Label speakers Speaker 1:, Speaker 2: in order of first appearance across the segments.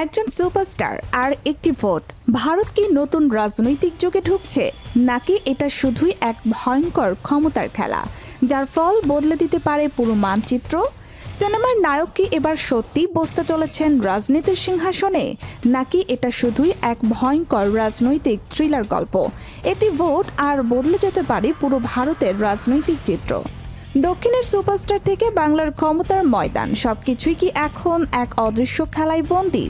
Speaker 1: একজন সুপারস্টার আর একটি ভোট। ভারত কি নতুন রাজনৈতিক যুগে ঢুকছে, নাকি এটা শুধুই এক ভয়ঙ্কর ক্ষমতার খেলা যার ফল বদলে দিতে পারে পুরো মানচিত্র? সিনেমার নায়ক কি এবার সত্যি বসতে চলেছেন রাজনীতির সিংহাসনে, নাকি এটা শুধুই এক ভয়ঙ্কর রাজনৈতিক থ্রিলার গল্প? একটি ভোট আর বদলে যেতে পারে পুরো ভারতের রাজনৈতিক চিত্র। দক্ষিণের সুপারস্টার থেকে বাংলার ক্ষমতার ময়দান, সবকিছুই কি এখন এক অদৃশ্য খেলায় বন্দী?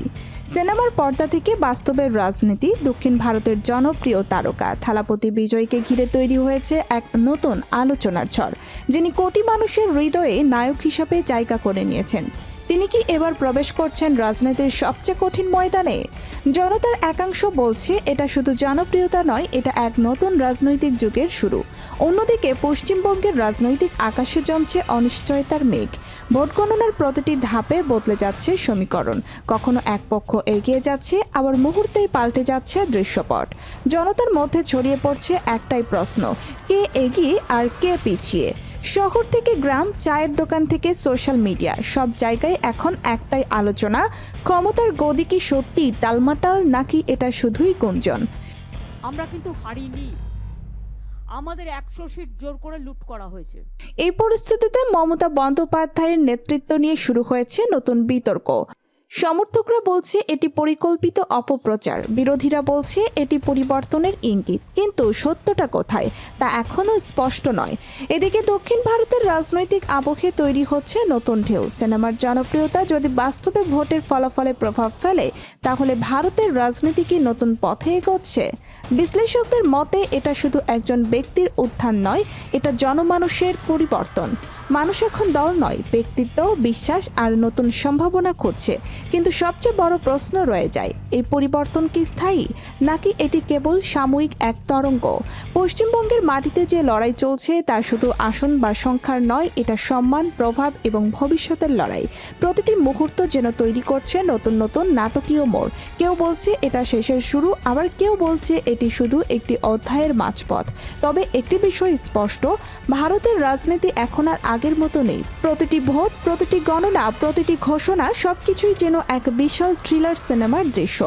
Speaker 1: সিনেমার পর্দা থেকে বাস্তবের রাজনীতি, দক্ষিণ ভারতের জনপ্রিয় তারকা থালাপতি বিজয়কে ঘিরে তৈরি হয়েছে এক নতুন আলোচনার ঝড়, যিনি কোটি মানুষের হৃদয়ে নায়ক হিসাবে জায়গা করে নিয়েছেন। তিনি কি এবার প্রবেশ করছেন রাজনীতির সবচেয়ে কঠিন ময়দানে? জনতার একাংশ বলছে এটা শুধু জনপ্রিয়তা নয়, এটা এক নতুন রাজনৈতিক যুগের শুরু। অন্যদিকে পশ্চিমবঙ্গের রাজনৈতিক আকাশে জমছে অনিশ্চয়তার মেঘ। ভোট গণনার প্রতিটি ধাপে বদলে যাচ্ছে সমীকরণ, কখনো এক পক্ষ এগিয়ে যাচ্ছে, আবার মুহূর্তেই পাল্টে যাচ্ছে দৃশ্যপট। জনতার মধ্যে ছড়িয়ে পড়ছে একটাই প্রশ্ন, কে এগিয়ে আর কে পিছিয়ে? শহর থেকে গ্রাম, চায়ের দোকান থেকে সোশ্যাল মিডিয়া, সব জায়গায় এখন একটাই আলোচনা, ক্ষমতার গদি কি সত্যি টালমাটাল, নাকি এটা শুধুই গুঞ্জন?
Speaker 2: আমরা কিন্তু হারিনি, আমাদের 100 সিট জোর করে লুট করা হয়েছে।
Speaker 1: এই পরিস্থিতিতে মমতা বন্দ্যোপাধ্যায়ের নেতৃত্ব নিয়ে শুরু হয়েছে নতুন বিতর্ক। সমর্থকরা বলছে এটি পরিকল্পিত অপপ্রচার, বিরোধীরা বলছে এটি পরিবর্তনের ইঙ্গিত। কিন্তু সত্যটা কোথায় তা এখনও স্পষ্ট নয়। এদিকে দক্ষিণ ভারতের রাজনৈতিক আবহে তৈরি হচ্ছে নতুন ঢেউ। সিনেমার জনপ্রিয়তা যদি বাস্তবে ভোটের ফলাফলে প্রভাব ফেলে, তাহলে ভারতের রাজনীতি কি নতুন পথে এগোচ্ছে? বিশ্লেষকদের মতে এটা শুধু একজন ব্যক্তির উত্থান নয়, এটা জনমানুষের পরিবর্তন। মানুষ এখন দল নয়, ব্যক্তিত্ব, বিশ্বাস আর নতুন সম্ভাবনা খুঁজছে। কিন্তু সবচেয়ে বড় প্রশ্ন রয়ে যায়, এই পরিবর্তন কি স্থায়ী, নাকি এটি কেবল সাময়িক এক তরঙ্গ? পশ্চিমবঙ্গের মাটিতে যে লড়াই চলছে তা শুধু আসন বা সংখ্যার নয়, এটা সম্মান, প্রভাব এবং ভবিষ্যতের লড়াই। প্রতিটি মুহূর্ত যেন তৈরি করছে নতুন নতুন নাটকীয় মোড়। কেউ বলছে এটা শেষের শুরু, আবার কেউ বলছে এটি শুধু একটি অধ্যায়ের মাঝপথ। তবে একটি বিষয় স্পষ্ট, ভারতের রাজনীতি এখন আর আগের মতো নেই। প্রতিটি ভোট, প্রতিটি গণনা, প্রতিটি ঘোষণা, সবকিছুই যেন এক বিশাল থ্রিলার সিনেমার দৃশ্য।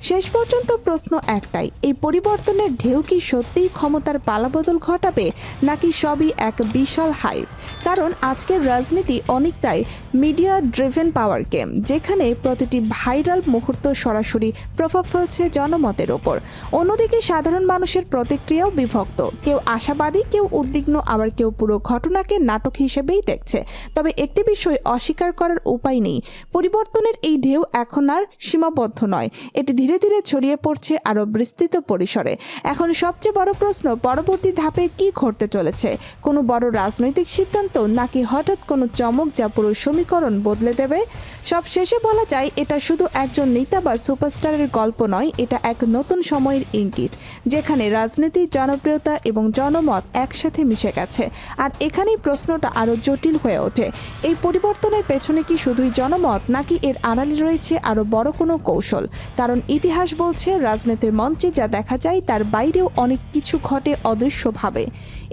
Speaker 1: শেষ পর্যন্ত প্রশ্ন একটাই, এই পরিবর্তনের ঢেউ কি সত্যিই ক্ষমতার পালাবদল ঘটাবে, নাকি সবই এক বিশাল হাইপ? কারণ আজকের রাজনীতি অনেকটাই মিডিয়া ড্রিভেন পাওয়ার গেম, যেখানে প্রতিটি ভাইরাল মুহূর্ত সরাসরি প্রভাব ফেলছে জনমতের ওপর। অন্যদিকে সাধারণ মানুষের প্রতিক্রিয়াও বিভক্ত, কেউ আশাবাদী, কেউ উদ্বিগ্ন, আবার কেউ পুরো ঘটনাকে নাটক হিসেবেই দেখছে। তবে একটি বিষয় অস্বীকার করার উপায় নেই, পরিবর্তনের এই ঢেউ এখন আর সীমাবদ্ধ নয়, এটি ধীরে ধীরে ছড়িয়ে পড়ছে আরও বিস্তৃত পরিসরে। এখন সবচেয়ে বড় প্রশ্ন, পরবর্তী ধাপে কি ঘটতে চলেছে? কোনো বড় রাজনৈতিক সিদ্ধান্ত, নাকি হঠাৎ কোনো চমক যা পুরো সমীকরণ বদলে দেবে? সব শেষে বলা যায়, এটা শুধু একজন নেতা বা সুপারস্টারের গল্প নয়, এটা এক নতুন সময়ের ইঙ্গিত, যেখানে রাজনীতি, জনপ্রিয়তা এবং জনমত একসাথে মিশে গেছে। আর এখানেই প্রশ্নটা আরও জটিল হয়ে ওঠে, এই পরিবর্তনের পেছনে কি শুধুই জনমত, নাকি এর আড়ালে রয়েছে আরও বড় কোনো কৌশল? কারণ ইতিহাস বলছে, রাজনীতির মঞ্চে যা দেখা যায় তার বাইরেও অনেক কিছু ঘটে অদৃশ্যভাবে।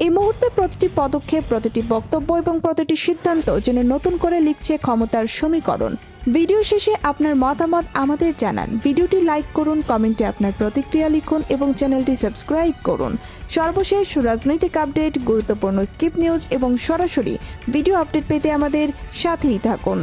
Speaker 1: এই মুহূর্তে প্রতিটি পদক্ষেপ, প্রতিটি বক্তব্য এবং প্রতিটি সিদ্ধান্ত যেন নতুন করে লিখছে ক্ষমতার সমীকরণ। ভিডিও শেষে আপনার মতামত আমাদের জানান, ভিডিওটি লাইক করুন, কমেন্টে আপনার প্রতিক্রিয়া লিখুন এবং চ্যানেলটি সাবস্ক্রাইব করুন। সর্বশেষ রাজনৈতিক আপডেট, গুরুত্বপূর্ণ স্কিপ নিউজ এবং সরাসরি ভিডিও আপডেট পেতে আমাদের সাথেই থাকুন।